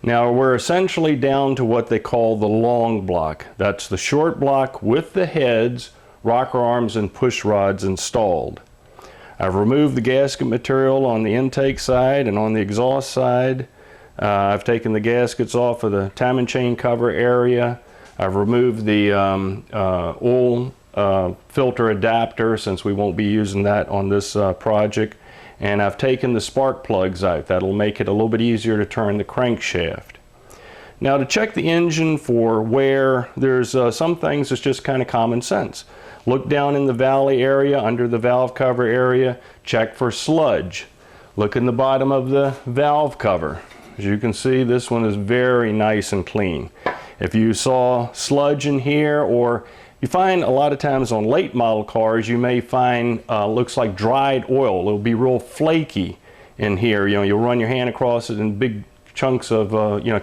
Now we're essentially down to what they call the long block. That's the short block with the heads, rocker arms, and push rods installed. I've removed the gasket material on the intake side and on the exhaust side. I've taken the gaskets off of the timing chain cover area. I've removed the oil filter adapter, since we won't be using that on this project. And I've taken the spark plugs out. That'll make it a little bit easier to turn the crankshaft. Now, to check the engine for wear, there's some things that's just kind of common sense. Look down in the valley area, under the valve cover area, check for sludge. Look in the bottom of the valve cover. As you can see, this one is very nice and clean. If you saw sludge in here, or you find a lot of times on late model cars, you may find looks like dried oil. It'll be real flaky in here. You know, you'll run your hand across it and big chunks of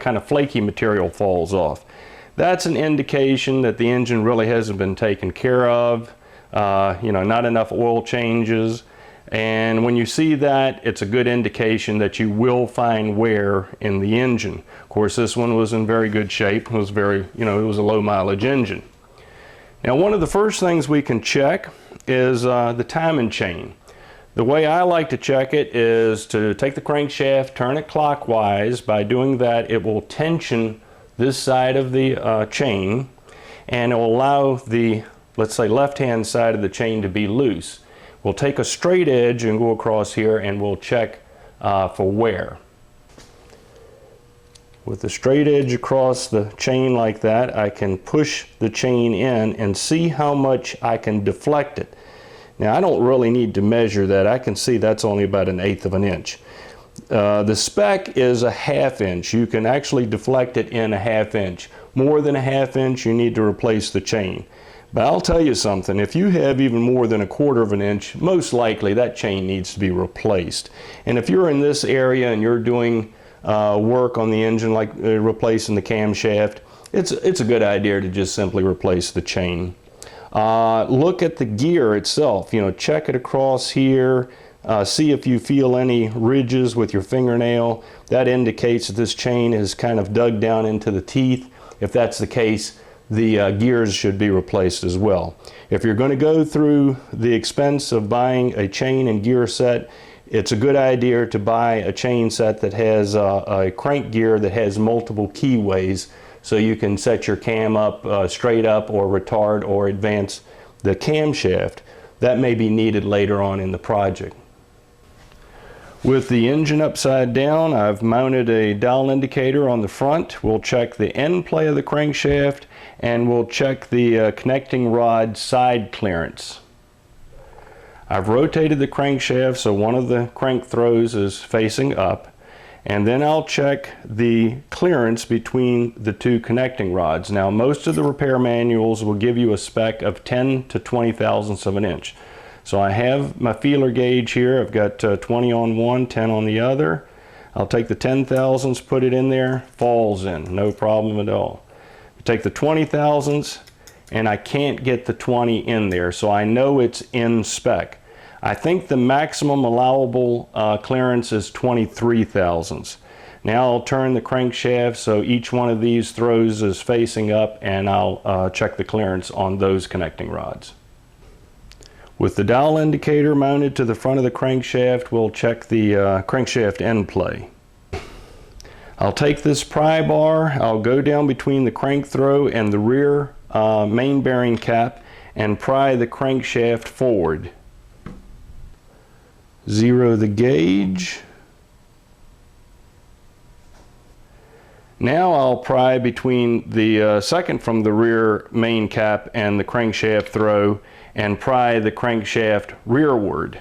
kind of flaky material falls off. That's an indication that the engine really hasn't been taken care of. Not enough oil changes. And when you see that, it's a good indication that you will find wear in the engine. Of course, this one was in very good shape. It was it was a low mileage engine. Now, one of the first things we can check is the timing chain. The way I like to check it is to take the crankshaft, turn it clockwise. By doing that, it will tension this side of the chain, and it will allow the, let's say, left-hand side of the chain to be loose. We'll take a straight edge and go across here, and we'll check for wear. With the straight edge across the chain like that, I can push the chain in and see how much I can deflect it. Now, I don't really need to measure that. I can see that's only about 1/8 of an inch. The spec is a 1/2 inch. You can actually deflect it in a 1/2 inch. More than a 1/2 inch, you need to replace the chain. But I'll tell you something, if you have even more than 1/4 of an inch, most likely that chain needs to be replaced. And if you're in this area and you're doing work on the engine, like replacing the camshaft, it's a good idea to just simply replace the chain. Look at the gear itself, check it across here, see if you feel any ridges with your fingernail. That indicates that this chain is kind of dug down into the teeth. If that's the case, the gears should be replaced as well. If you're going to go through the expense of buying a chain and gear set, it's a good idea to buy a chain set that has a crank gear that has multiple keyways, so you can set your cam up straight up, or retard or advance the camshaft. That may be needed later on in the project. With the engine upside down, I've mounted a dial indicator on the front. We'll check the end play of the crankshaft, and we'll check the connecting rod side clearance. I've rotated the crankshaft so one of the crank throws is facing up, and then I'll check the clearance between the two connecting rods. Now, most of the repair manuals will give you a spec of 10 to 20 thousandths of an inch. So I have my feeler gauge here. I've got 20 on one, 10 on the other. I'll take the 10 thousandths, put it in there, falls in, no problem at all. Take the 20 thousandths, and I can't get the 20 in there, so I know it's in spec. I think the maximum allowable clearance is 23 thousandths. Now I'll turn the crankshaft so each one of these throws is facing up, and I'll check the clearance on those connecting rods. With the dial indicator mounted to the front of the crankshaft, we'll check the crankshaft end play. I'll take this pry bar, I'll go down between the crank throw and the rear main bearing cap and pry the crankshaft forward. Zero the gauge. Now I'll pry between the second from the rear main cap and the crankshaft throw and pry the crankshaft rearward.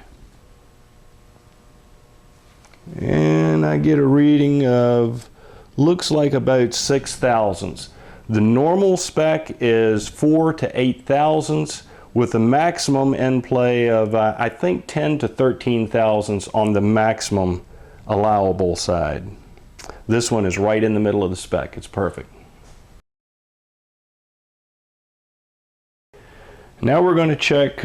And I get a reading of, looks like about 6 thousandths. The normal spec is 4 to 8 thousandths with a maximum end play of I think 10 to 13 thousandths on the maximum allowable side. This one is right in the middle of the spec. It's perfect. Now we're going to check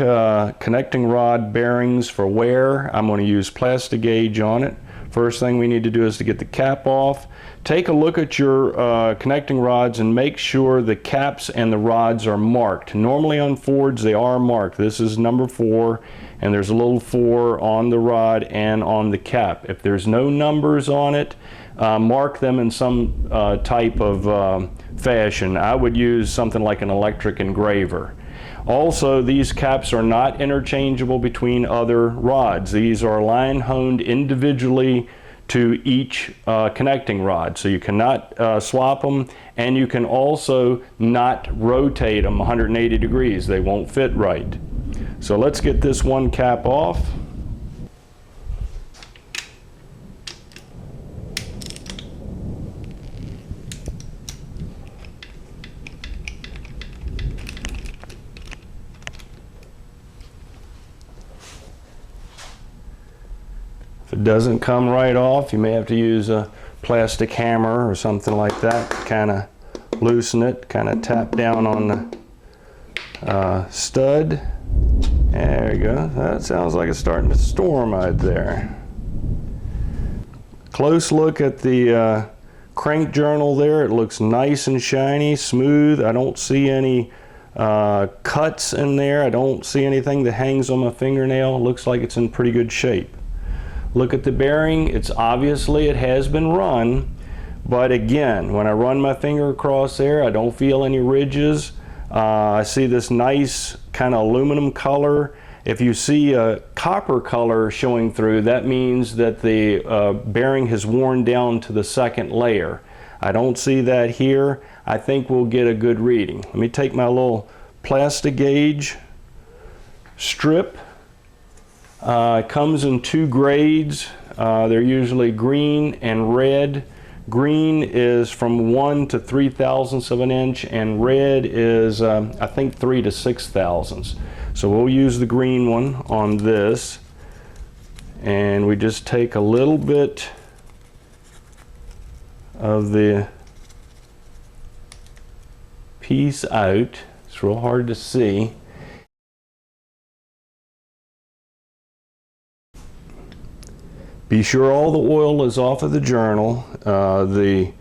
connecting rod bearings for wear. I'm going to use plastic gauge on it. First thing we need to do is to get the cap off. Take a look at your connecting rods and make sure the caps and the rods are marked. Normally on Fords they are marked. This is number 4 and there's a little 4 on the rod and on the cap. If there's no numbers on it, mark them in some type of fashion. I would use something like an electric engraver. Also, these caps are not interchangeable between other rods. These are line honed individually to each connecting rod, so you cannot swap them, and you can also not rotate them 180 degrees. They won't fit right. So let's get this one cap off. If it doesn't come right off, you may have to use a plastic hammer or something like that to kind of loosen it, kind of tap down on the stud. There you go. That sounds like it's starting to storm out there. Close look at the crank journal there. It looks nice and shiny, smooth. I don't see any cuts in there. I don't see anything that hangs on my fingernail. It looks like it's in pretty good shape. Look at the bearing. It's obviously, it has been run, but again, when I run my finger across there, I don't feel any ridges. I see this nice kind of aluminum color. If you see a copper color showing through, that means that the bearing has worn down to the second layer. I don't see that here. I think we'll get a good reading. Let me take my little plastic gauge strip. It comes in 2 grades. They're usually green and red. Green is from 1 to 3 thousandths of an inch, and red is I think 3 to 6 thousandths. So we'll use the green one on this, and we just take a little bit of the piece out. It's real hard to see. Be sure all the oil is off of the journal. The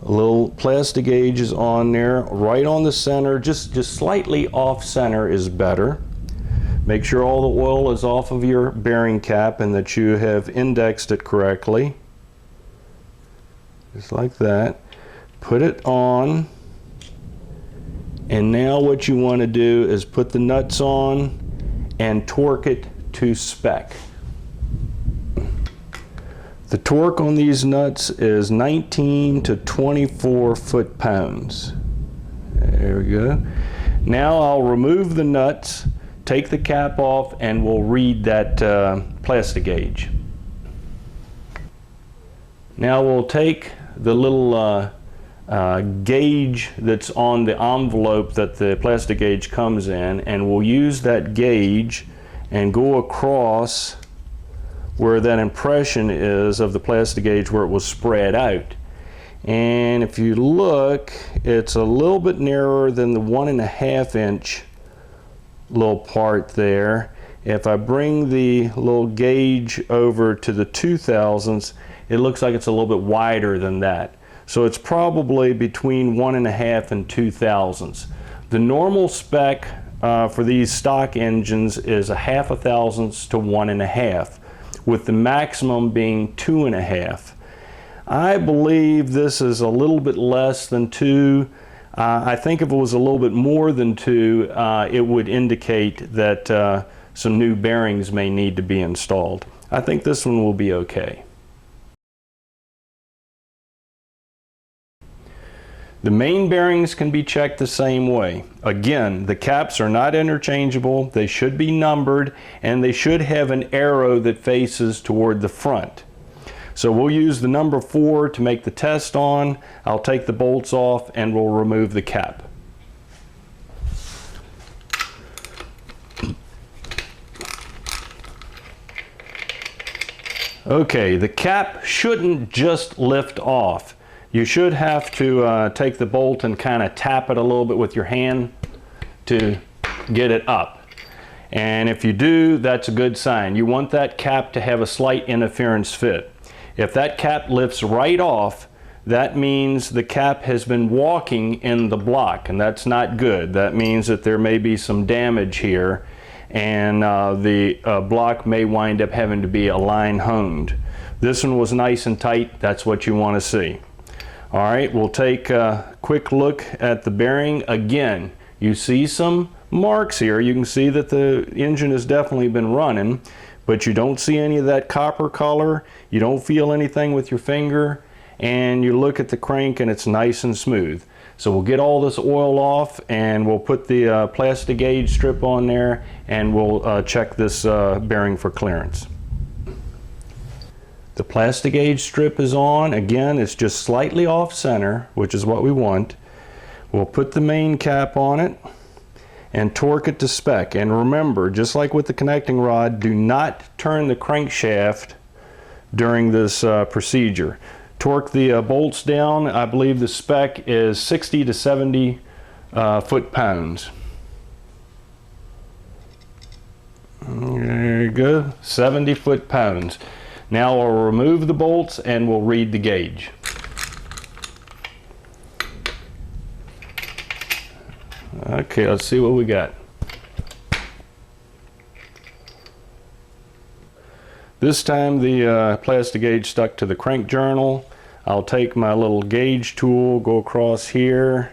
little plastic gauge is on there, right on the center, just slightly off center is better. Make sure all the oil is off of your bearing cap and that you have indexed it correctly. Just like that. Put it on, and now what you want to do is put the nuts on and torque it to spec. The torque on these nuts is 19 to 24 foot-pounds. There we go. Now I'll remove the nuts, take the cap off, and we'll read that plastic gauge. Now we'll take the little gauge that's on the envelope that the plastic gauge comes in, and we'll use that gauge and go across where that impression is of the plastic gauge where it was spread out. And if you look, it's a little bit narrower than the 1.5 inch little part there. If I bring the little gauge over to the 2 thousandths, it looks like it's a little bit wider than that. So it's probably between 1.5 and 2 thousandths. The normal spec for these stock engines is 0.5 thousandths to 1.5, with the maximum being 2.5. I believe this is a little bit less than 2. I think if it was a little bit more than 2, it would indicate that some new bearings may need to be installed. I think this one will be okay. The main bearings can be checked the same way. Again, the caps are not interchangeable. They should be numbered, and they should have an arrow that faces toward the front. So we'll use the number 4 to make the test on. I'll take the bolts off and we'll remove the cap. Okay, the cap shouldn't just lift off. You should have to take the bolt and kind of tap it a little bit with your hand to get it up. And if you do, that's a good sign. You want that cap to have a slight interference fit. If that cap lifts right off, that means the cap has been walking in the block, and that's not good. That means that there may be some damage here, and the block may wind up having to be align honed. This one was nice and tight. That's what you want to see. All right, we'll take a quick look at the bearing. Again, you see some marks here. You can see that the engine has definitely been running, but you don't see any of that copper color. You don't feel anything with your finger, and you look at the crank and it's nice and smooth. So we'll get all this oil off, and we'll put the plastic gauge strip on there, and we'll check this bearing for clearance. The plastic gauge strip is on. Again, it's just slightly off center, which is what we want. We'll put the main cap on it and torque it to spec. And remember, just like with the connecting rod, do not turn the crankshaft during this procedure. Torque the bolts down. I believe the spec is 60 to 70 foot-pounds. There you go, 70 foot-pounds. Now we'll remove the bolts and we'll read the gauge. Okay, let's see what we got. This time the plastic gauge stuck to the crank journal. I'll take my little gauge tool, go across here,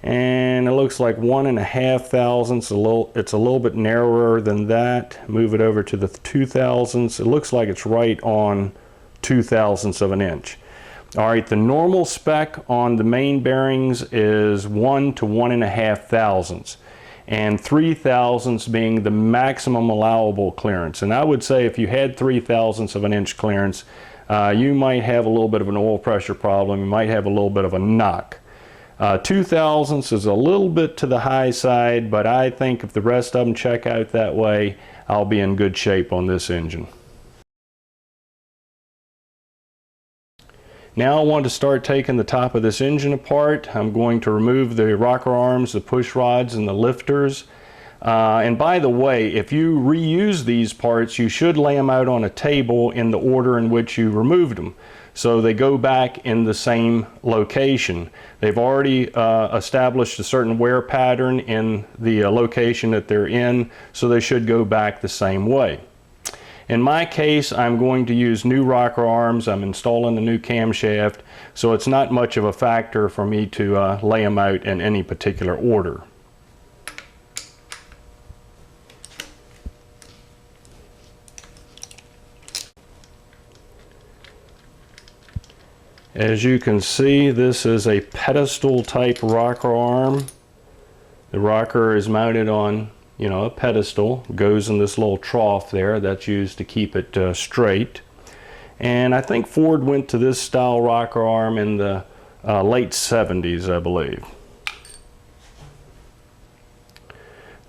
and it looks like 1.5 thousandths. It's a little bit narrower than that. Move it over to the 2 thousandths. It looks like it's right on 2 thousandths of an inch. All right, the normal spec on the main bearings is 1 to 1.5 thousandths, and 3 thousandths being the maximum allowable clearance. And I would say if you had 3 thousandths of an inch clearance, you might have a little bit of an oil pressure problem. You might have a little bit of a knock. 2 thousandths is a little bit to the high side, but I think if the rest of them check out that way, I'll be in good shape on this engine. Now I want to start taking the top of this engine apart. I'm going to remove the rocker arms, the push rods, and the lifters. And by the way, if you reuse these parts, you should lay them out on a table in the order in which you removed them, so they go back in the same location. They've already established a certain wear pattern in the location that they're in, so they should go back the same way. In my case, I'm going to use new rocker arms. I'm installing the new camshaft, so it's not much of a factor for me to lay them out in any particular order. As you can see, this is a pedestal type rocker arm. The rocker is mounted on, a pedestal. It goes in this little trough there that's used to keep it straight. And I think Ford went to this style rocker arm in the late 70s, I believe.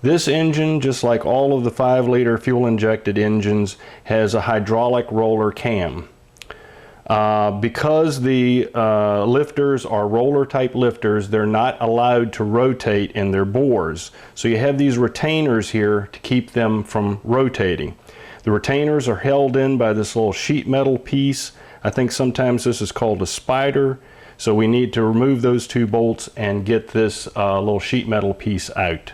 This engine, just like all of the 5-liter fuel injected engines, has a hydraulic roller cam. Because the lifters are roller type lifters, they're not allowed to rotate in their bores. So you have these retainers here to keep them from rotating. The retainers are held in by this little sheet metal piece. I think sometimes this is called a spider. So we need to remove those 2 bolts and get this little sheet metal piece out.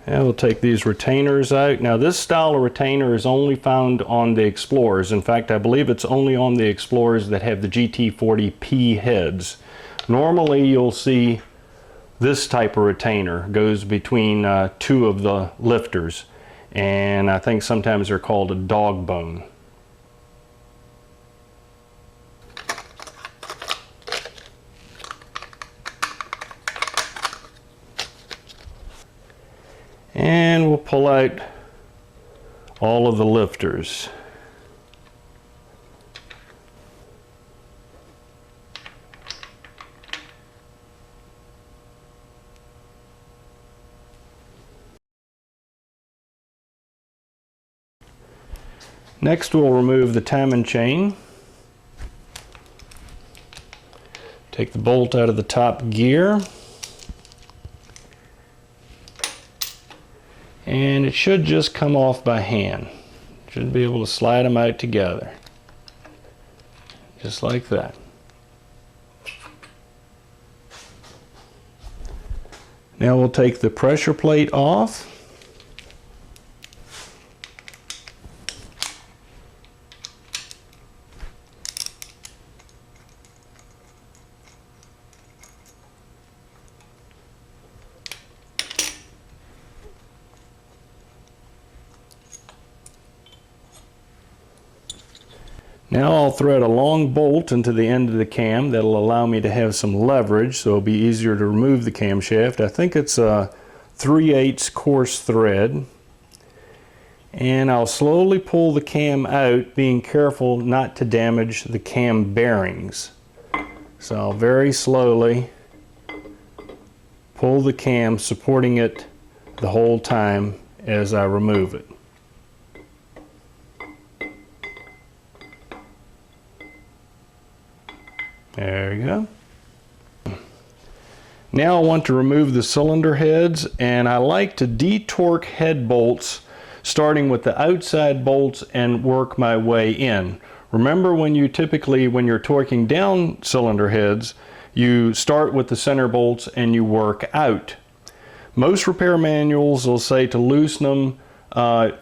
And we'll take these retainers out. Now this style of retainer is only found on the Explorers. In fact, I believe it's only on the Explorers that have the GT40P heads. Normally you'll see this type of retainer goes between 2 of the lifters, and I think sometimes they're called a dog bone. And we'll pull out all of the lifters. Next, we'll remove the timing chain. Take the bolt out of the top gear. and it should just come off by hand. Should be able to slide them out together, just like that. Now we'll take the pressure plate off. Now I'll thread a long bolt into the end of the cam that'll allow me to have some leverage, so it'll be easier to remove the camshaft. I think it's a 3/8 coarse thread. And I'll slowly pull the cam out, being careful not to damage the cam bearings. So I'll very slowly pull the cam, supporting it the whole time as I remove it. There you go. Now I want to remove the cylinder heads, and I like to detorque head bolts starting with the outside bolts and work my way in. Remember, when you're torquing down cylinder heads, you start with the center bolts and you work out. Most repair manuals will say to loosen them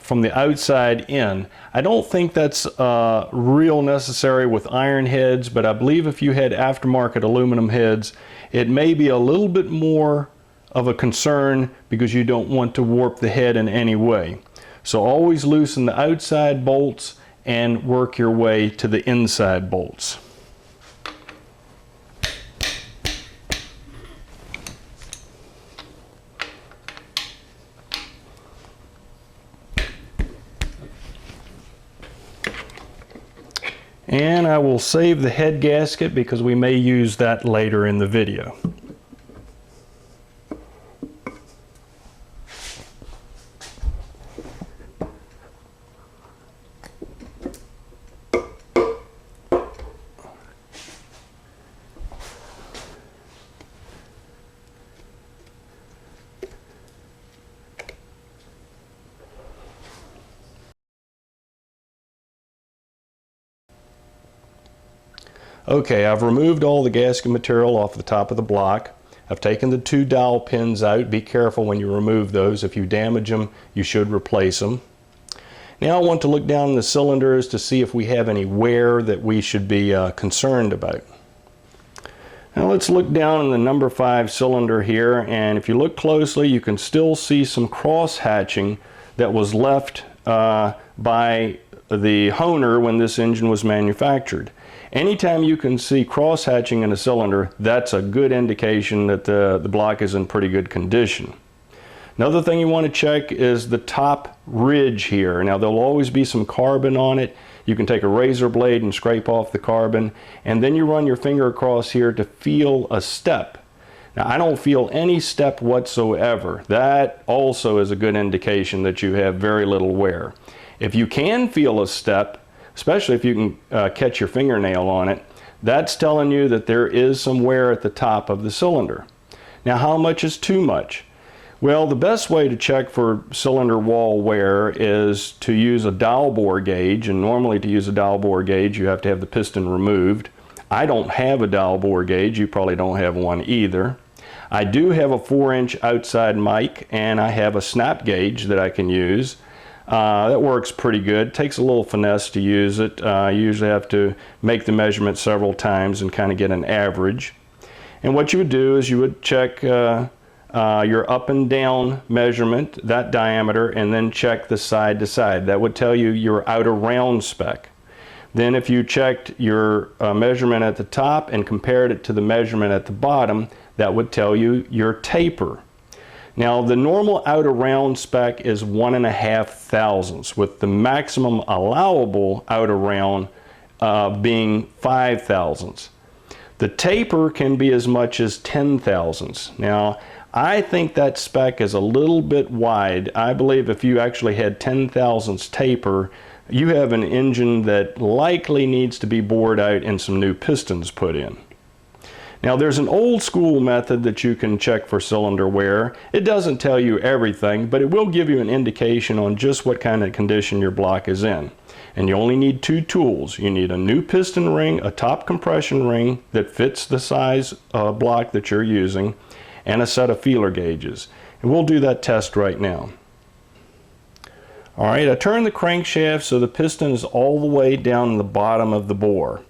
from the outside in. I don't think that's real necessary with iron heads, but I believe if you had aftermarket aluminum heads, it may be a little bit more of a concern because you don't want to warp the head in any way. So always loosen the outside bolts and work your way to the inside bolts. And I will save the head gasket because we may use that later in the video. Okay, I've removed all the gasket material off the top of the block. I've taken the 2 dowel pins out. Be careful when you remove those. If you damage them, you should replace them. Now I want to look down the cylinders to see if we have any wear that we should be concerned about. Now let's look down in the number 5 cylinder here, and if you look closely, you can still see some cross hatching that was left by the honer when this engine was manufactured. Anytime you can see cross hatching in a cylinder, that's a good indication that the block is in pretty good condition. Another thing you want to check is the top ridge here. Now there'll always be some carbon on it. You can take a razor blade and scrape off the carbon, and then you run your finger across here to feel a step. Now I don't feel any step whatsoever. That also is a good indication that you have very little wear. If you can feel a step, especially if you can catch your fingernail on it, that's telling you that there is some wear at the top of the cylinder. Now how much is too much? Well, the best way to check for cylinder wall wear is to use a dowel bore gauge, and normally to use a dowel bore gauge you have to have the piston removed. I don't have a dowel bore gauge, you probably don't have one either. I do have a 4-inch outside mic, and I have a snap gauge that I can use. That works pretty good. Takes a little finesse to use it. You usually have to make the measurement several times and kind of get an average. And what you would do is you would check your up and down measurement, that diameter, and then check the side to side. That would tell you your outer round spec. Then if you checked your measurement at the top and compared it to the measurement at the bottom, that would tell you your taper. Now the normal outer round spec is 1.5 thousandths, with the maximum allowable outer round being 5 thousandths. The taper can be as much as 10 thousandths. Now I think that spec is a little bit wide. I believe if you actually had 10 thousandths taper, you have an engine that likely needs to be bored out and some new pistons put in. Now there's an old school method that you can check for cylinder wear. It doesn't tell you everything, but it will give you an indication on just what kind of condition your block is in. And you only need two tools. You need a new piston ring, a top compression ring that fits the size block that you're using, and a set of feeler gauges. And we'll do that test right now. Alright, I turn the crankshaft so the piston is all the way down the bottom of the bore.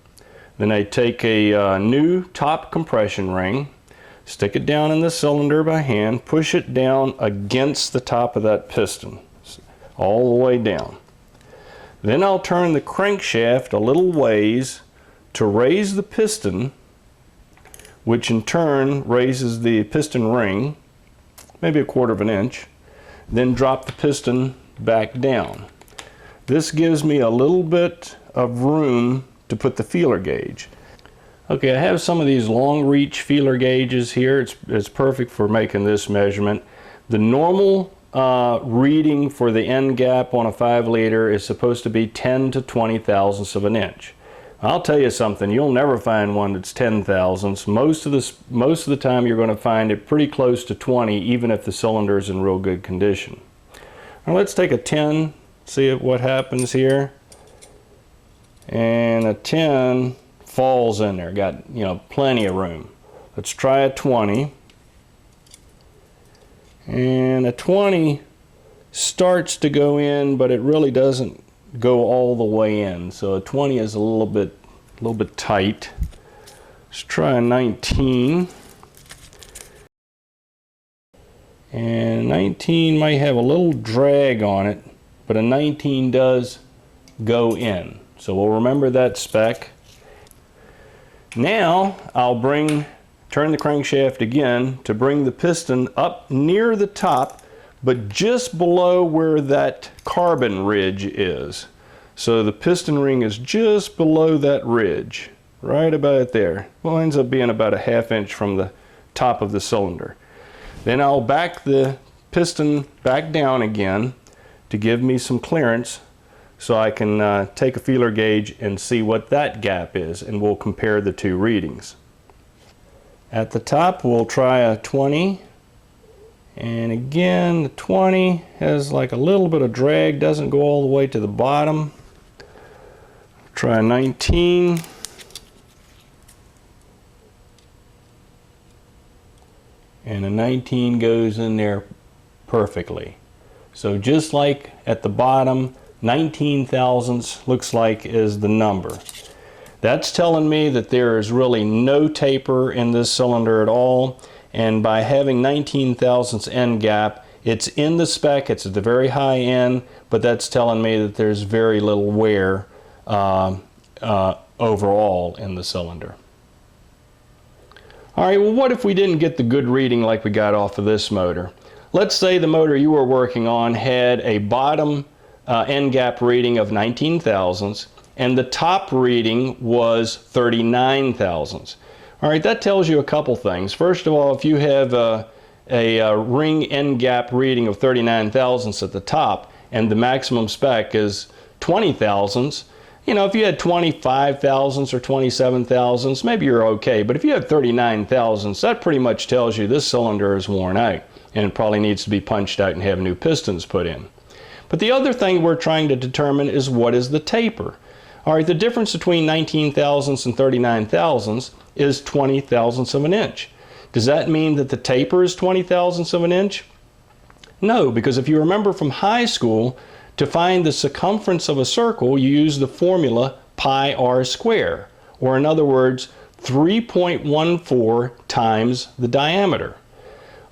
Then I take a new top compression ring, stick it down in the cylinder by hand, push it down against the top of that piston, all the way down. Then I'll turn the crankshaft a little ways to raise the piston, which in turn raises the piston ring, maybe 1/4 of an inch, then drop the piston back down. This gives me a little bit of room to put the feeler gauge. Okay, I have some of these long reach feeler gauges here. It's perfect for making this measurement. The normal reading for the end gap on a 5 liter is supposed to be 10 to 20 thousandths of an inch. I'll tell you something, you'll never find one that's 10 thousandths. Most of the time you're going to find it pretty close to 20, even if the cylinder is in real good condition. Now let's take a 10, see what happens here. And a 10 falls in there, got plenty of room. Let's try a 20. And a 20 starts to go in, but it really doesn't go all the way in. So a 20 is a little bit tight. Let's try a 19. And 19 might have a little drag on it, but a 19 does go in. So we'll remember that spec. Now I'll turn the crankshaft again to bring the piston up near the top, but just below where that carbon ridge is. So the piston ring is just below that ridge, right about there. Well, it ends up being about a 1/2 inch from the top of the cylinder. Then I'll back the piston back down again to give me some clearance so I can take a feeler gauge and see what that gap is, and we'll compare the two readings. At the top we'll try a 20, and again the 20 has like a little bit of drag, doesn't go all the way to the bottom. Try a 19. And a 19 goes in there perfectly. So just like at the bottom, 19 thousandths looks like is the number. That's telling me that there is really no taper in this cylinder at all, and by having 19 thousandths end gap, it's in the spec, it's at the very high end, but that's telling me that there's very little wear overall in the cylinder. Alright, well, what if we didn't get the good reading like we got off of this motor? Let's say the motor you were working on had a bottom end gap reading of 19 thousandths and the top reading was 39 thousandths. Alright, that tells you a couple things. First of all, if you have a ring end gap reading of 39 thousandths at the top and the maximum spec is 20 thousandths, if you had 25 thousandths or 27 thousandths, maybe you're okay. But if you have 39 thousandths, that pretty much tells you this cylinder is worn out and it probably needs to be punched out and have new pistons put in. But the other thing we're trying to determine is what is the taper. Alright, the difference between 19 thousandths and 39 thousandths is 20 thousandths of an inch. Does that mean that the taper is 20 thousandths of an inch? No, because if you remember from high school, to find the circumference of a circle, you use the formula pi r squared, or in other words, 3.14 times the diameter.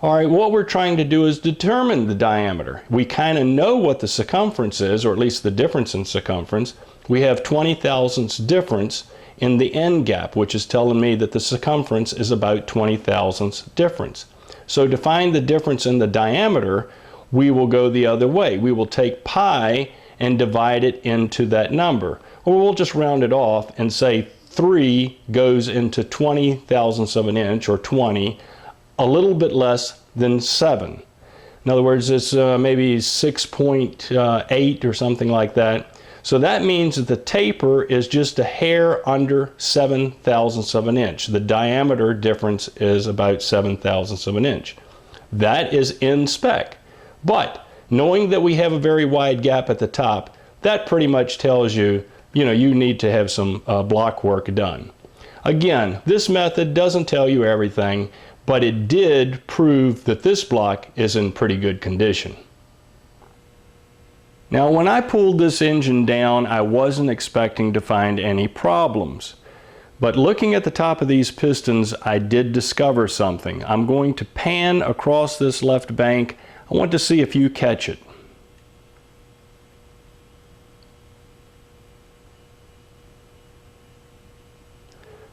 Alright, what we're trying to do is determine the diameter. We kind of know what the circumference is, or at least the difference in circumference. We have 20 thousandths difference in the end gap, which is telling me that the circumference is about 20 thousandths difference. So to find the difference in the diameter, we will go the other way. We will take pi and divide it into that number. Or we'll just round it off and say 3 goes into 20 thousandths of an inch, or 20, a little bit less than 7. In other words, it's maybe 6.8 or something like that. So that means that the taper is just a hair under 7/1000ths of an inch. The diameter difference is about 7/1000ths of an inch. That is in spec. But knowing that we have a very wide gap at the top, that pretty much tells you, you need to have some block work done. Again, this method doesn't tell you everything, but it did prove that this block is in pretty good condition. Now, when I pulled this engine down, I wasn't expecting to find any problems. But looking at the top of these pistons, I did discover something. I'm going to pan across this left bank. I want to see if you catch it.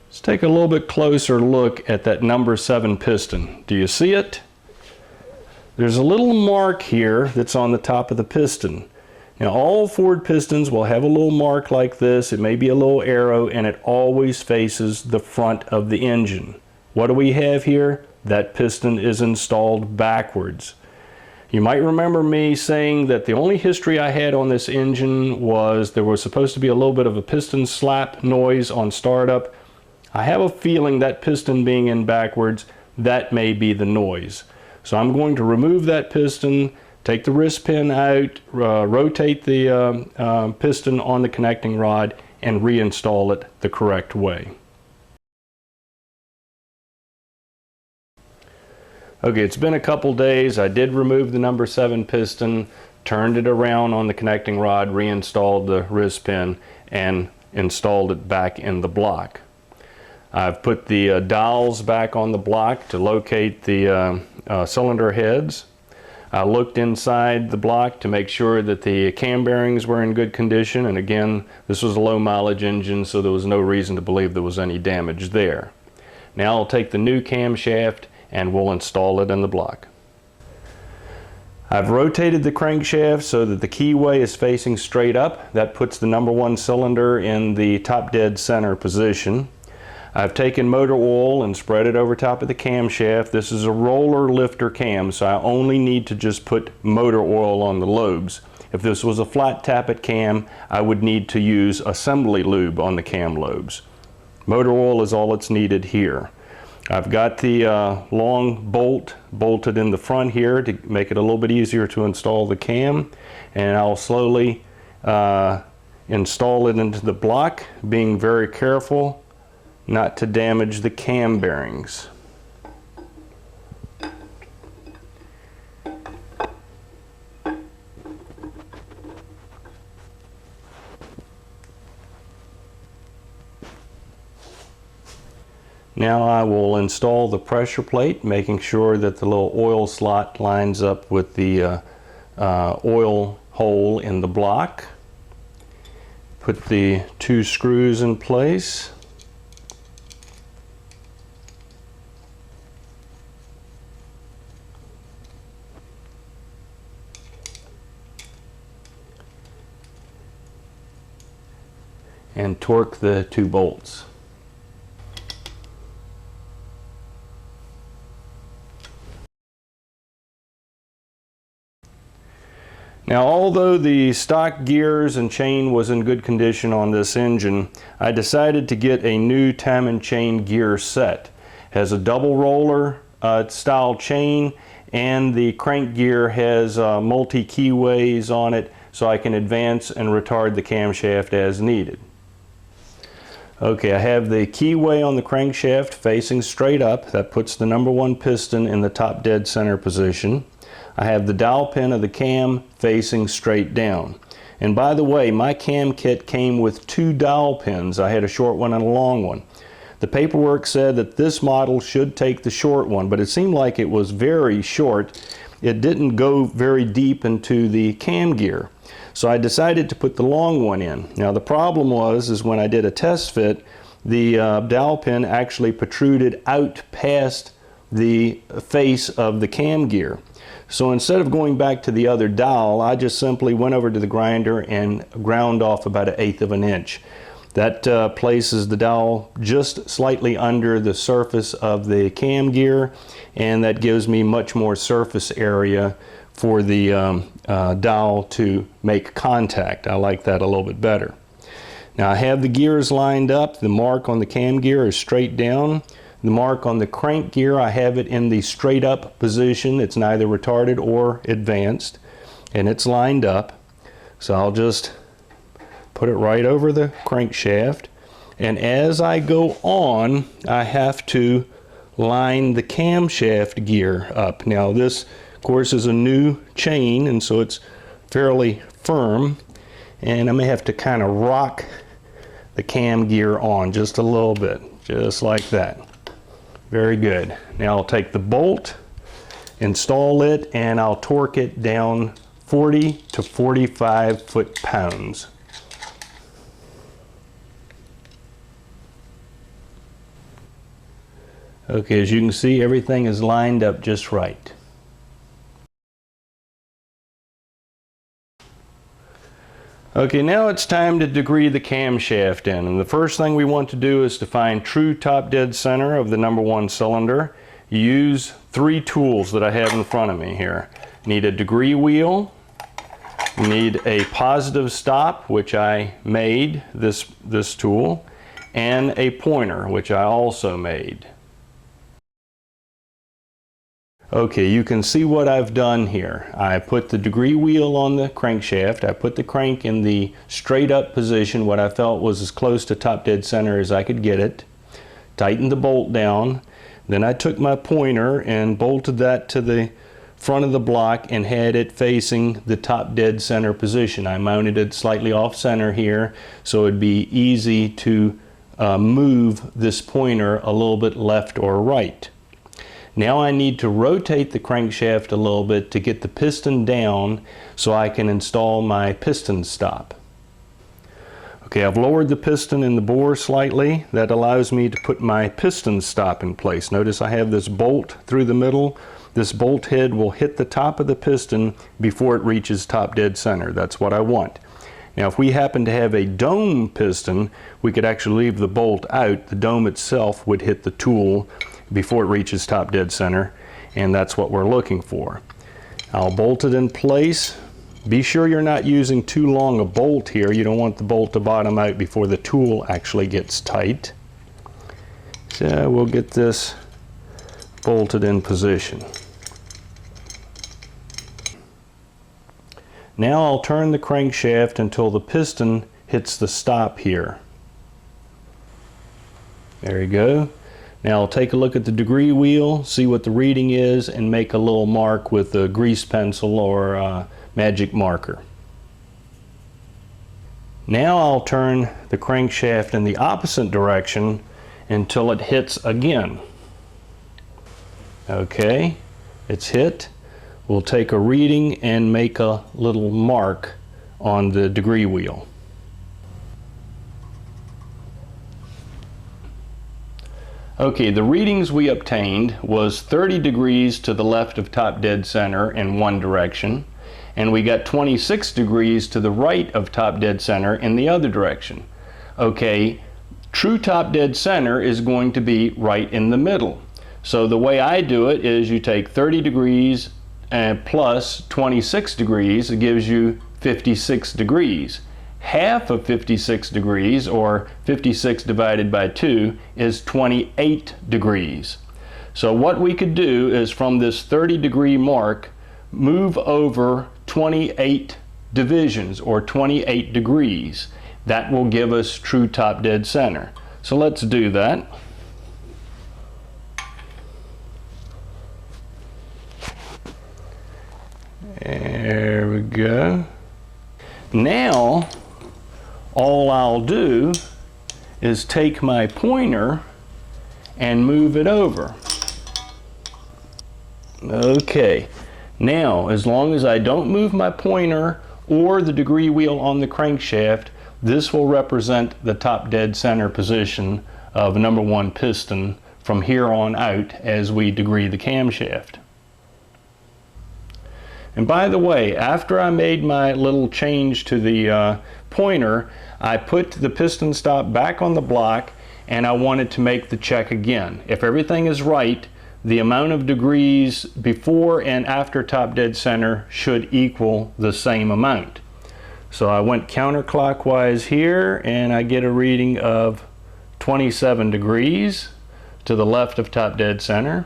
Let's take a little bit closer look at that number 7 piston. Do you see it? There's a little mark here that's on the top of the piston. Now, all Ford pistons will have a little mark like this. It may be a little arrow, and it always faces the front of the engine. What do we have here? That piston is installed backwards. You might remember me saying that the only history I had on this engine was there was supposed to be a little bit of a piston slap noise on startup. I have a feeling that piston being in backwards, that may be the noise. So I'm going to remove that piston, take the wrist pin out, rotate the piston on the connecting rod, and reinstall it the correct way. Okay, it's been a couple days. I did remove the number 7 piston, turned it around on the connecting rod, reinstalled the wrist pin, and installed it back in the block. I've put the dowels back on the block to locate the cylinder heads. I looked inside the block to make sure that the cam bearings were in good condition, and again, this was a low mileage engine, so there was no reason to believe there was any damage there. Now I'll take the new camshaft and we'll install it in the block. I've rotated the crankshaft so that the keyway is facing straight up. That puts the number 1 cylinder in the top dead center position. I've taken motor oil and spread it over top of the camshaft. This is a roller lifter cam, so I only need to just put motor oil on the lobes. If this was a flat tappet cam, I would need to use assembly lube on the cam lobes. Motor oil is all that's needed here. I've got the long bolt bolted in the front here to make it a little bit easier to install the cam, and I'll slowly install it into the block, being very careful not to damage the cam bearings. Now I will install the pressure plate, making sure that the little oil slot lines up with the oil hole in the block. Put the 2 screws in place. And torque the 2 bolts. Now, although the stock gears and chain was in good condition on this engine, I decided to get a new time and chain gear set. It has a double roller style chain, and the crank gear has multi keyways on it, so I can advance and retard the camshaft as needed. Okay, I have the keyway on the crankshaft facing straight up. That puts the number 1 piston in the top dead center position. I have the dowel pin of the cam facing straight down. And by the way, my cam kit came with 2 dowel pins. I had a short one and a long one. The paperwork said that this model should take the short one, but it seemed like it was very short. It didn't go very deep into the cam gear. So I decided to put the long one in. Now the problem is when I did a test fit, the dowel pin actually protruded out past the face of the cam gear. So instead of going back to the other dowel, I just simply went over to the grinder and ground off about 1/8 of an inch. That places the dowel just slightly under the surface of the cam gear, and that gives me much more surface area for the dowel to make contact. I like that a little bit better. Now I have the gears lined up. The mark on the cam gear is straight down. The mark on the crank gear, I have it in the straight up position. It's neither retarded or advanced, and it's lined up. So I'll just put it right over the crankshaft, and as I go on, I have to line the camshaft gear up. Now this, of course, is a new chain, and so it's fairly firm, and I may have to kind of rock the cam gear on just a little bit, just like that. Very good. Now I'll take the bolt, install it, and I'll torque it down 40 to 45 foot-pounds. Okay, as you can see, everything is lined up just right. Okay, now it's time to degree the camshaft in, and the first thing we want to do is to find true top dead center of the #1 cylinder. You use 3 tools that I have in front of me here. You need a degree wheel, you need a positive stop, which I made, this tool, and a pointer, which I also made. Okay, you can see what I've done here. I put the degree wheel on the crankshaft. I put the crank in the straight up position, what I felt was as close to top dead center as I could get it. Tightened the bolt down. Then I took my pointer and bolted that to the front of the block and had it facing the top dead center position. I mounted it slightly off center here, so it'd be easy to move this pointer a little bit left or right. Now I need to rotate the crankshaft a little bit to get the piston down so I can install my piston stop. Okay, I've lowered the piston in the bore slightly. That allows me to put my piston stop in place. Notice I have this bolt through the middle. This bolt head will hit the top of the piston before it reaches top dead center. That's what I want. Now if we happen to have a dome piston, we could actually leave the bolt out. The dome itself would hit the tool before it reaches top dead center, and that's what we're looking for. I'll bolt it in place. Be sure you're not using too long a bolt here. You don't want the bolt to bottom out before the tool actually gets tight. So we'll get this bolted in position. Now I'll turn the crankshaft until the piston hits the stop here. There you go. Now I'll take a look at the degree wheel, see what the reading is, and make a little mark with a grease pencil or magic marker. Now I'll turn the crankshaft in the opposite direction until it hits again. Okay, it's hit. We'll take a reading and make a little mark on the degree wheel. Okay, the readings we obtained was 30 degrees to the left of top dead center in one direction, and we got 26 degrees to the right of top dead center in the other direction. Okay, true top dead center is going to be right in the middle. So the way I do it is you take 30 degrees plus 26 degrees, it gives you 56 degrees. Half of 56 degrees, or 56 divided by 2, is 28 degrees. So what we could do is from this 30 degree mark, move over 28 divisions, or 28 degrees. That will give us true top dead center. So let's do that. There we go. Now, all I'll do is take my pointer and move it over. Okay, now as long as I don't move my pointer or the degree wheel on the crankshaft, this will represent the top dead center position of #1 piston from here on out as we degree the camshaft. And by the way, after I made my little change to the pointer, I put the piston stop back on the block and I wanted to make the check again. If everything is right, the amount of degrees before and after top dead center should equal the same amount. So I went counterclockwise here and I get a reading of 27 degrees to the left of top dead center.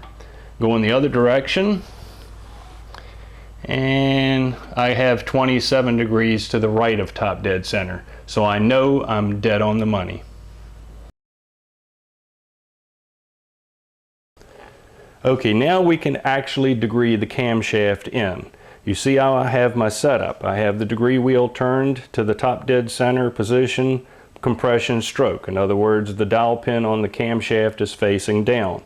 Go in the other direction and I have 27 degrees to the right of top dead center. So I know I'm dead on the money. Okay, now we can actually degree the camshaft in. You see how I have my setup. I have the degree wheel turned to the top dead center position, compression stroke. In other words, the dowel pin on the camshaft is facing down.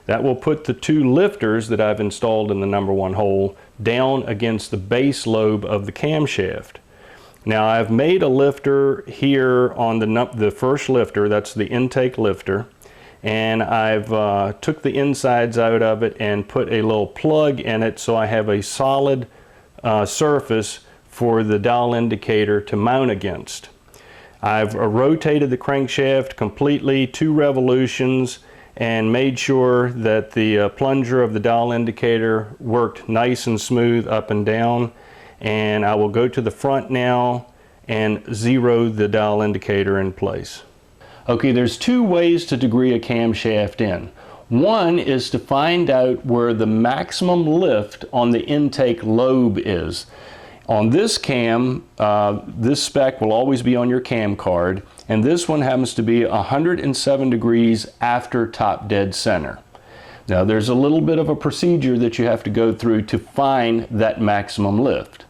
That will put the two lifters that I've installed in the number one hole down against the base lobe of the camshaft. Now I've made a lifter here on the first lifter, that's the intake lifter, and I've took the insides out of it and put a little plug in it so I have a solid surface for the dial indicator to mount against. I've rotated the crankshaft completely 2 revolutions and made sure that the plunger of the dial indicator worked nice and smooth up and down. And I will go to the front now and zero the dial indicator in place. Okay, there's 2 ways to degree a camshaft in. One is to find out where the maximum lift on the intake lobe is. On this cam, this spec will always be on your cam card, and this one happens to be 107 degrees after top dead center. Now there's a little bit of a procedure that you have to go through to find that maximum lift.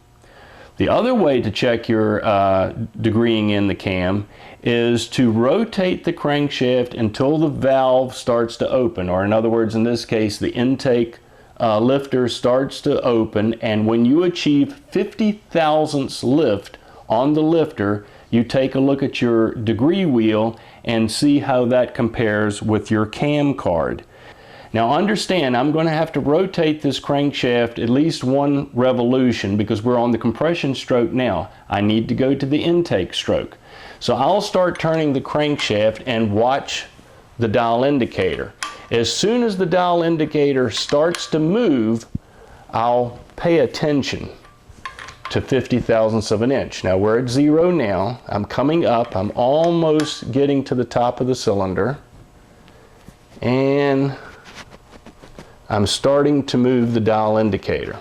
The other way to check your degreeing in the cam is to rotate the crankshaft until the valve starts to open, or in other words, in this case, the intake lifter starts to open, and when you achieve 50 thousandths lift on the lifter, you take a look at your degree wheel and see how that compares with your cam card. Now understand, I'm going to have to rotate this crankshaft at least 1 revolution because we're on the compression stroke now. I need to go to the intake stroke. So I'll start turning the crankshaft and watch the dial indicator. As soon as the dial indicator starts to move, I'll pay attention to 50 thousandths of an inch. Now we're at 0 now. I'm coming up. I'm almost getting to the top of the cylinder. And I'm starting to move the dial indicator.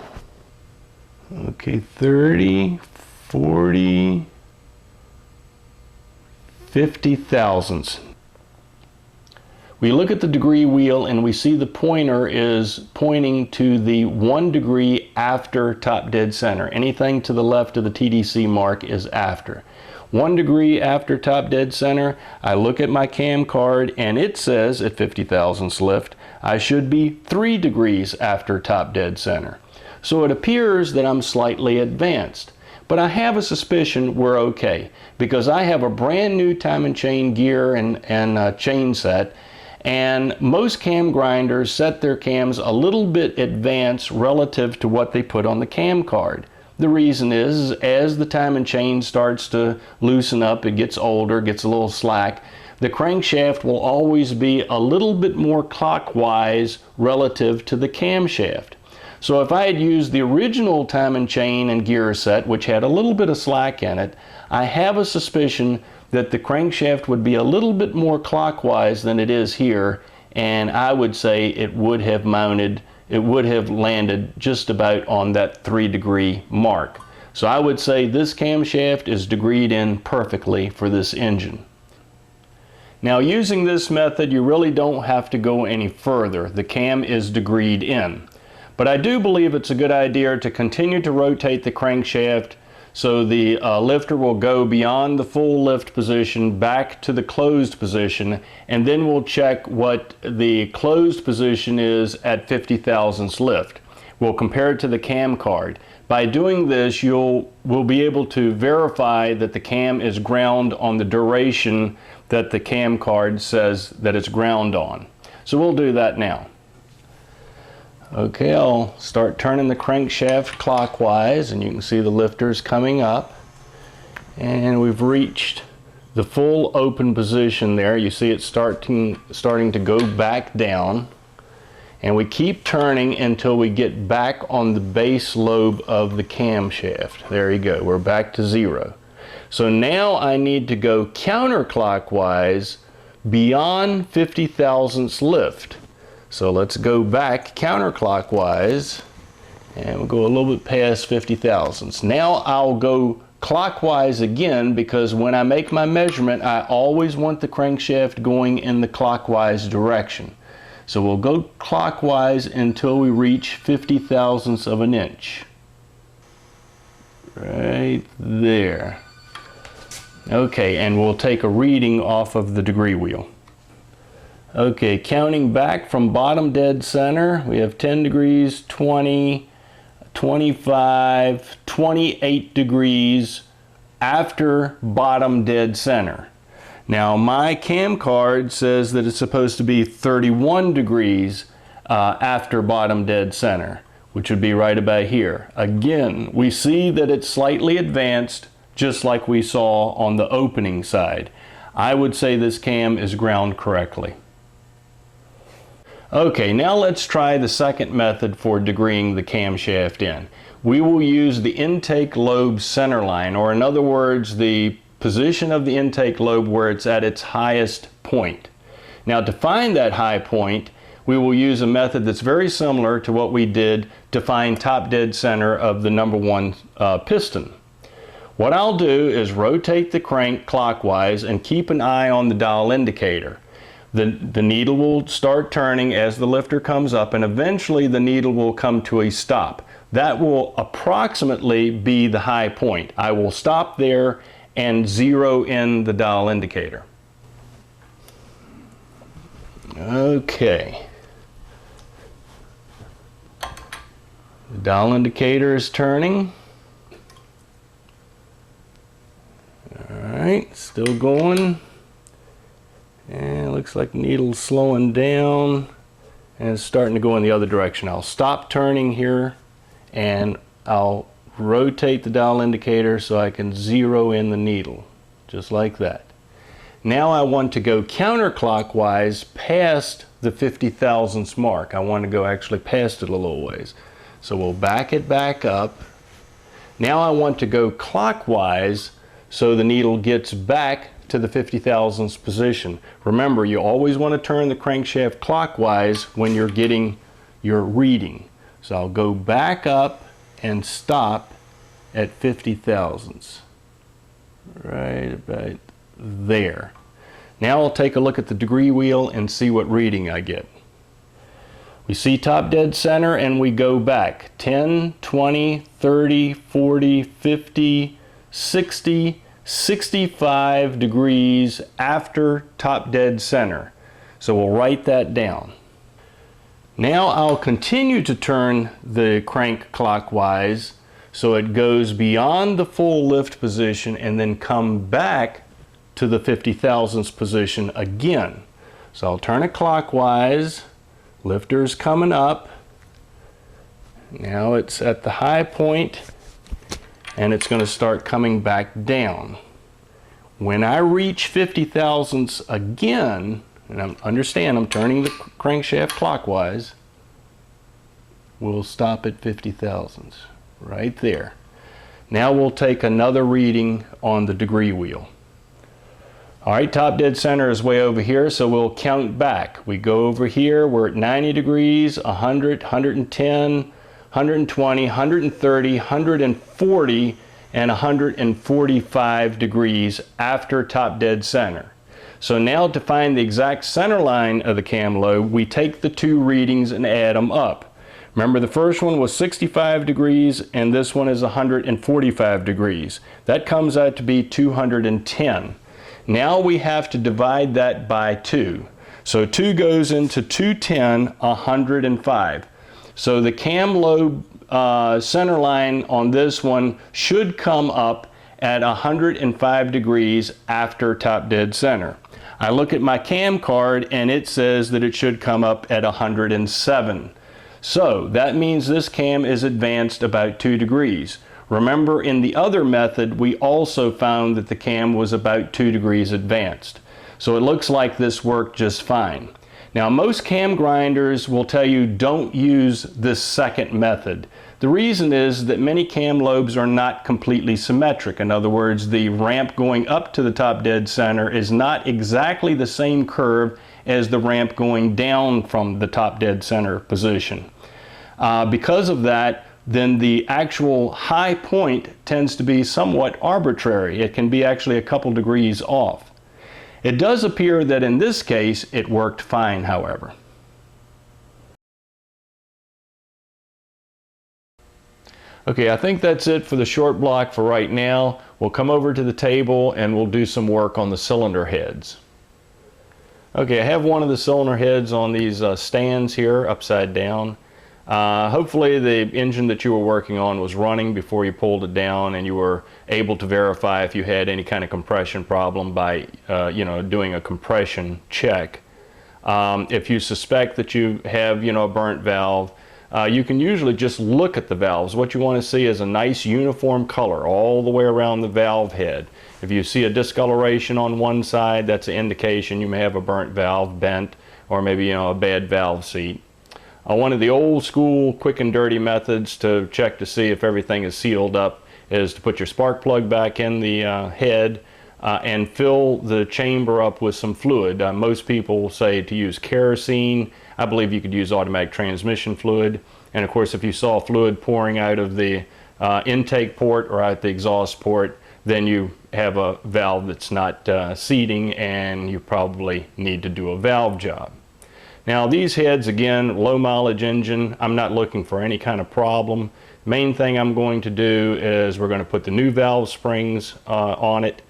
Okay, 30, 40, 50 thousandths. We look at the degree wheel and we see the pointer is pointing to the 1 degree after top dead center. Anything to the left of the TDC mark is after. 1 degree after top dead center, I look at my cam card and it says at 50 thousandths lift, I should be 3 degrees after top dead center. So it appears that I'm slightly advanced. But I have a suspicion we're okay because I have a brand new time and chain gear and chain set, and most cam grinders set their cams a little bit advanced relative to what they put on the cam card. The reason is as the time and chain starts to loosen up, it gets older, gets a little slack, the crankshaft will always be a little bit more clockwise relative to the camshaft. So if I had used the original time and chain and gear set, which had a little bit of slack in it, I have a suspicion that the crankshaft would be a little bit more clockwise than it is here, and I would say it would have mounted, it would have landed just about on that 3 degree mark. So I would say this camshaft is degreed in perfectly for this engine. Now using this method, you really don't have to go any further. The cam is degreed in. But I do believe it's a good idea to continue to rotate the crankshaft so the lifter will go beyond the full lift position back to the closed position, and then we'll check what the closed position is at 50 thousandths lift. We'll compare it to the cam card. By doing this, we'll be able to verify that the cam is ground on the duration that the cam card says that it's ground on. So we'll do that now. Okay, I'll start turning the crankshaft clockwise, and you can see the lifters coming up, and we've reached the full open position there. You see it starting to go back down, And we keep turning until we get back on the base lobe of the camshaft. There you go, we're back to 0. So now I need to go counterclockwise beyond 50 thousandths lift. So let's go back counterclockwise, and we'll go a little bit past 50 thousandths. Now I'll go clockwise again, because when I make my measurement, I always want the crankshaft going in the clockwise direction. So we'll go clockwise until we reach 50 thousandths of an inch. Right there. Okay, and we'll take a reading off of the degree wheel. Okay, counting back from bottom dead center, we have 10 degrees, 20, 25, 28 degrees after bottom dead center. Now my cam card says that it's supposed to be 31 degrees after bottom dead center, which would be right about here. Again, we see that it's slightly advanced, just like we saw on the opening side. I would say this cam is ground correctly. Okay, now let's try the second method for degreeing the camshaft in. We will use the intake lobe center line, or in other words, the position of the intake lobe where it's at its highest point. Now to find that high point, we will use a method that's very similar to what we did to find top dead center of the number 1 piston. What I'll do is rotate the crank clockwise and keep an eye on the dial indicator. The needle will start turning as the lifter comes up, and eventually the needle will come to a stop. That will approximately be the high point. I will stop there and zero in the dial indicator. Okay. The dial indicator is turning. Alright, still going. And it looks like the needle's slowing down and it's starting to go in the other direction. I'll stop turning here and I'll rotate the dial indicator so I can zero in the needle, just like that. Now I want to go counterclockwise past the 50 thousandths mark. I want to go actually past it a little ways. So we'll back it back up. Now I want to go clockwise so the needle gets back to the 50 thousandths position. Remember, you always want to turn the crankshaft clockwise when you're getting your reading. So I'll go back up and stop at 50 thousandths. Right about there. Now I'll take a look at the degree wheel and see what reading I get. We see top dead center and we go back 10, 20, 30, 40, 50, 60, 65 degrees after top dead center. So we'll write that down. Now I'll continue to turn the crank clockwise so it goes beyond the full lift position and then come back to the 50 thousandths position again. So I'll turn it clockwise, lifter's coming up, now it's at the high point and it's going to start coming back down. When I reach 50 thousandths again, and understand I'm turning the crankshaft clockwise, we'll stop at 50 thousandths. Right there. Now we'll take another reading on the degree wheel. Alright, top dead center is way over here, so we'll count back. We go over here, we're at 90 degrees, 100, 110, 120, 130, 140, and 145 degrees after top dead center. So now to find the exact center line of the cam lobe, we take the two readings and add them up. Remember, the first one was 65 degrees and this one is 145 degrees. That comes out to be 210. Now we have to divide that by 2. So 2 goes into 210, 105. So the cam lobe center line on this one should come up at 105 degrees after top dead center. I look at my cam card and it says that it should come up at 107. So that means this cam is advanced about 2 degrees. Remember, in the other method, we also found that the cam was about 2 degrees advanced. So it looks like this worked just fine. Now, most cam grinders will tell you don't use this second method. The reason is that many cam lobes are not completely symmetric. In other words, the ramp going up to the top dead center is not exactly the same curve as the ramp going down from the top dead center position. Because of that, then the actual high point tends to be somewhat arbitrary. It can be actually a couple degrees off. It does appear that in this case it worked fine, however. Okay, I think that's it for the short block for right now. We'll come over to the table and we'll do some work on the cylinder heads. Okay, I have one of the cylinder heads on these stands here upside down. Hopefully the engine that you were working on was running before you pulled it down and you were able to verify if you had any kind of compression problem by doing a compression check. If you suspect that you have a burnt valve, you can usually just look at the valves. What you want to see is a nice uniform color all the way around the valve head. If you see a discoloration on one side, that's an indication you may have a burnt valve, bent, or maybe a bad valve seat. One of the old school quick and dirty methods to check to see if everything is sealed up is to put your spark plug back in the head and fill the chamber up with some fluid. Most people say to use kerosene. I believe you could use automatic transmission fluid. And of course, if you saw fluid pouring out of the intake port or out the exhaust port, then you have a valve that's not seating and you probably need to do a valve job. Now these heads, again, low mileage engine, I'm not looking for any kind of problem. Main thing I'm going to do is we're going to put the new valve springs on it.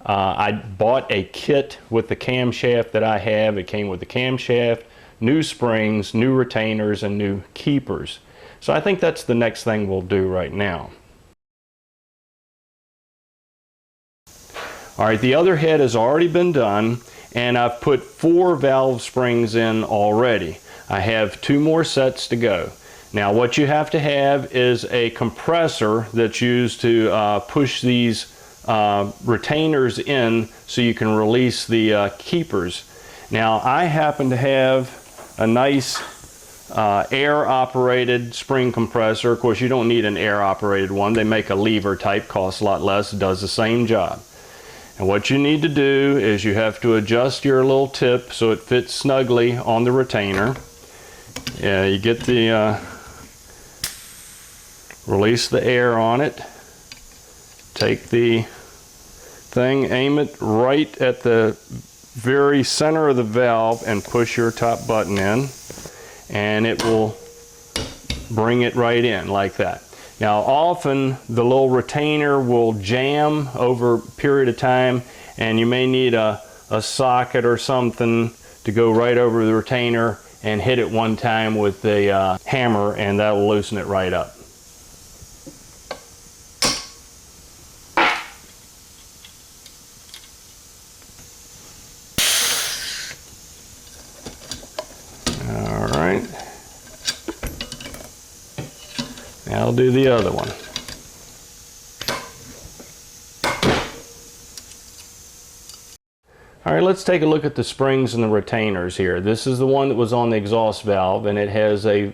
I bought a kit with the camshaft that I have. It came with the camshaft, new springs, new retainers, and new keepers. So I think that's the next thing we'll do right now. All right, the other head has already been done, and I've put 4 valve springs in already. I have 2 more sets to go. Now what you have to have is a compressor that's used to push these retainers in so you can release the keepers. Now I happen to have a nice air operated spring compressor. Of course you don't need an air operated one. They make a lever type, costs a lot less, does the same job. And what you need to do is you have to adjust your little tip so it fits snugly on the retainer. Yeah, you get the release the air on it. Take the thing, aim it right at the very center of the valve and push your top button in, and it will bring it right in like that. Now often the little retainer will jam over a period of time and you may need a socket or something to go right over the retainer and hit it one time with the hammer, and that will loosen it right up. Alright. Now I'll do the other one. Alright, let's take a look at the springs and the retainers here. This is the one that was on the exhaust valve, and it has a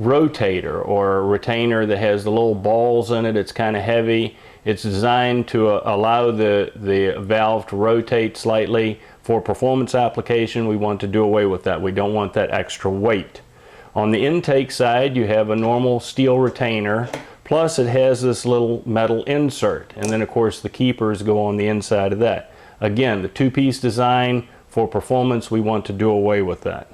rotator or a retainer that has the little balls in it. It's kind of heavy. It's designed to allow the valve to rotate slightly. For performance application, we want to do away with that. We don't want that extra weight. On the intake side, you have a normal steel retainer, plus it has this little metal insert, and then of course the keepers go on the inside of that. Again, the 2-piece design. For performance, we want to do away with that.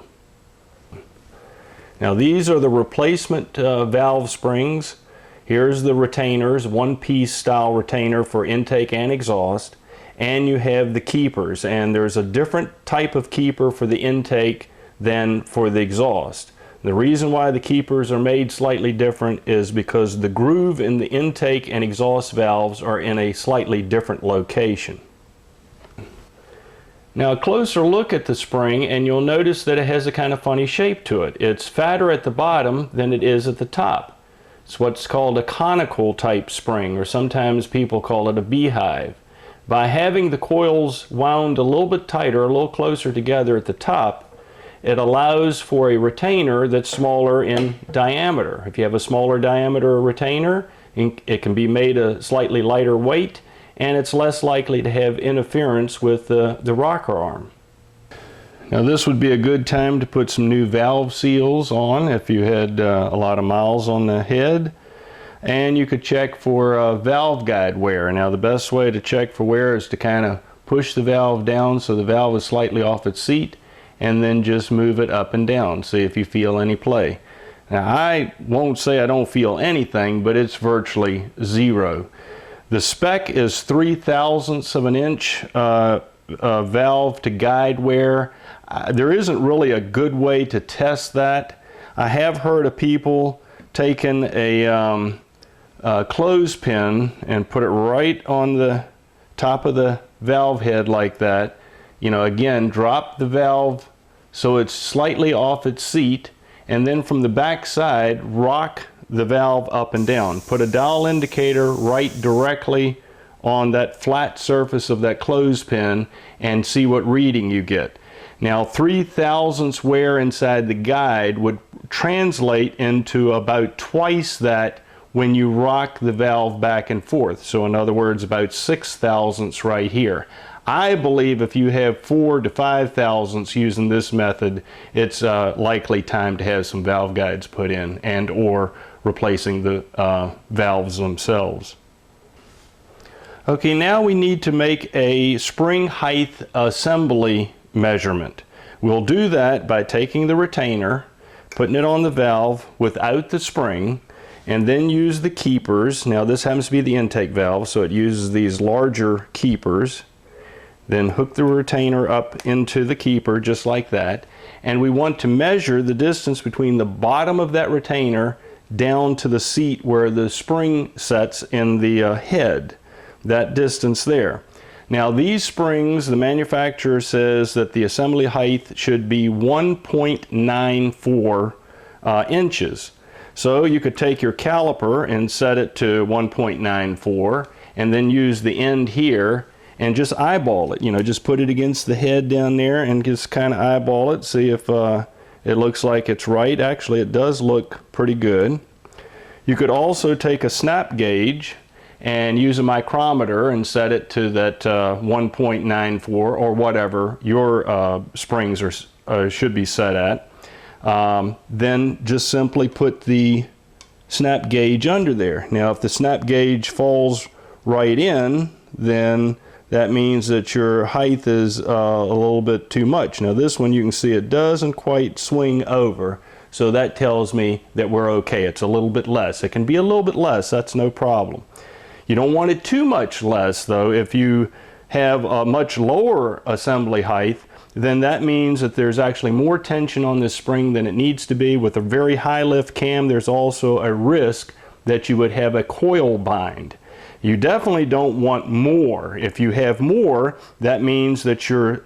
Now these are the replacement valve springs. Here's the retainers, 1-piece style retainer for intake and exhaust, and you have the keepers, and there's a different type of keeper for the intake than for the exhaust. The reason why the keepers are made slightly different is because the groove in the intake and exhaust valves are in a slightly different location. Now a closer look at the spring and you'll notice that it has a kind of funny shape to it. It's fatter at the bottom than it is at the top. It's what's called a conical type spring, or sometimes people call it a beehive. By having the coils wound a little bit tighter, a little closer together at the top, it allows for a retainer that's smaller in diameter. If you have a smaller diameter retainer, it can be made a slightly lighter weight, and it's less likely to have interference with the rocker arm. Now this would be a good time to put some new valve seals on if you had a lot of miles on the head. And you could check for valve guide wear. Now the best way to check for wear is to kind of push the valve down so the valve is slightly off its seat, and then just move it up and down. See if you feel any play. Now I won't say I don't feel anything, but it's virtually zero. The spec is 3/1000ths of an inch valve to guide wear. There isn't really a good way to test that. I have heard of people taking a clothespin and put it right on the top of the valve head like that. You know, again, drop the valve so it's slightly off its seat, and then from the back side rock the valve up and down. Put a dial indicator right directly on that flat surface of that clothespin and see what reading you get. Now 3/1000ths wear inside the guide would translate into about twice that when you rock the valve back and forth. So in other words, about 6/1000ths right here. I believe if you have 4 to 5/1000ths using this method, it's likely time to have some valve guides put in and or replacing the valves themselves. Okay, now we need to make a spring height assembly measurement. We'll do that by taking the retainer, putting it on the valve without the spring, and then use the keepers. Now this happens to be the intake valve, so it uses these larger keepers. Then hook the retainer up into the keeper just like that, and we want to measure the distance between the bottom of that retainer down to the seat where the spring sets in the head, that distance there. Now these springs, the manufacturer says that the assembly height should be 1.94 inches. So you could take your caliper and set it to 1.94 and then use the end here and just eyeball it. You know, just put it against the head down there and just kind of eyeball it, see if it looks like it's right. Actually, it does look pretty good. You could also take a snap gauge and use a micrometer and set it to that 1.94 or whatever your springs should be set at. Then just simply put the snap gauge under there. Now if the snap gauge falls right in, then that means that your height is a little bit too much. Now this one you can see it doesn't quite swing over, so that tells me that we're okay. It's a little bit less. It can be a little bit less, that's no problem. You don't want it too much less though. If you have a much lower assembly height, then that means that there's actually more tension on this spring than it needs to be. With a very high lift cam, there's also a risk that you would have a coil bind. You definitely don't want more. If you have more, that means that your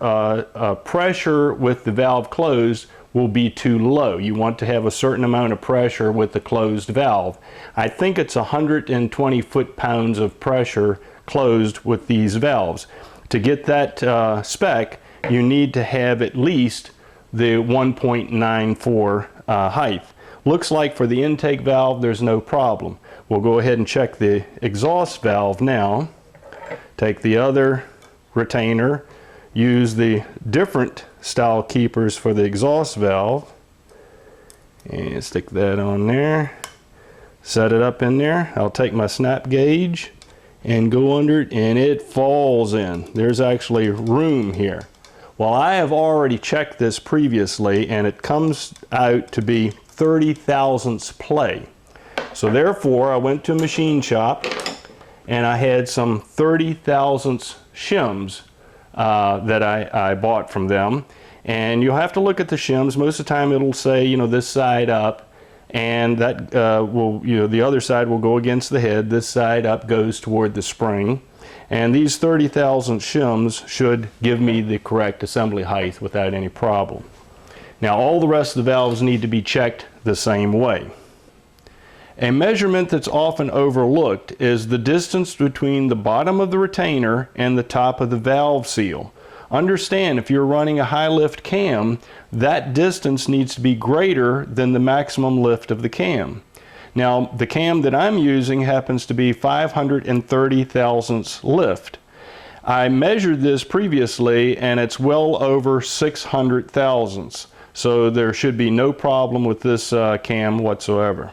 pressure with the valve closed will be too low. You want to have a certain amount of pressure with the closed valve. I think it's 120 foot-pounds of pressure closed with these valves. To get that spec, you need to have at least the 1.94 height. Looks like for the intake valve there's no problem. We'll go ahead and check the exhaust valve now. Take the other retainer, use the different style keepers for the exhaust valve, and stick that on there, set it up in there. I'll take my snap gauge and go under it, and it falls in. There's actually room here. Well, I have already checked this previously and it comes out to be 30/1000ths play. So therefore I went to a machine shop and I had some 30/1000ths shims that I bought from them. And you'll have to look at the shims. Most of the time it'll say, you know, this side up, and that will, you know, the other side will go against the head. This side up goes toward the spring. And these 30/1000 shims should give me the correct assembly height without any problem. Now all the rest of the valves need to be checked the same way. A measurement that's often overlooked is the distance between the bottom of the retainer and the top of the valve seal. Understand, if you're running a high lift cam, that distance needs to be greater than the maximum lift of the cam. Now, the cam that I'm using happens to be 530 thousandths lift. I measured this previously and it's well over 600 thousandths. So there should be no problem with this cam whatsoever.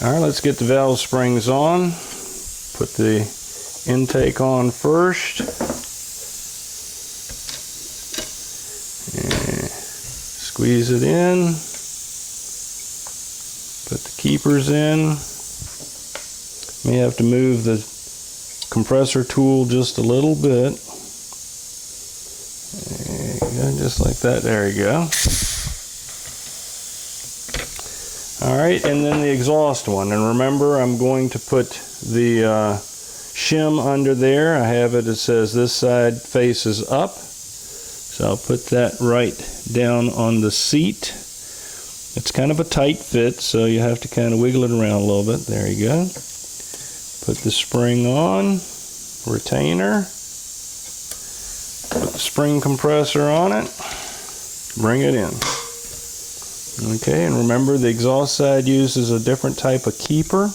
All right, let's get the valve springs on. Put the intake on first. And squeeze it in. Put the keepers in. May have to move the compressor tool just a little bit. There you go, just like that. There you go. Alright, and then the exhaust one. And remember, I'm going to put the shim under there. I have it, it says this side faces up. So I'll put that right down on the seat. It's kind of a tight fit, so you have to kind of wiggle it around a little bit. There you go. Put the spring on, retainer. Put the spring compressor on it. Bring it in. Okay, and remember the exhaust side uses a different type of keeper.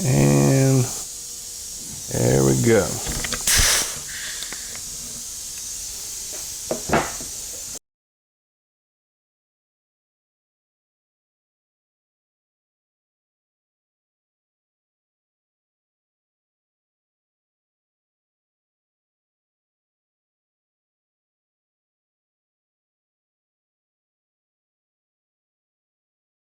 And there we go.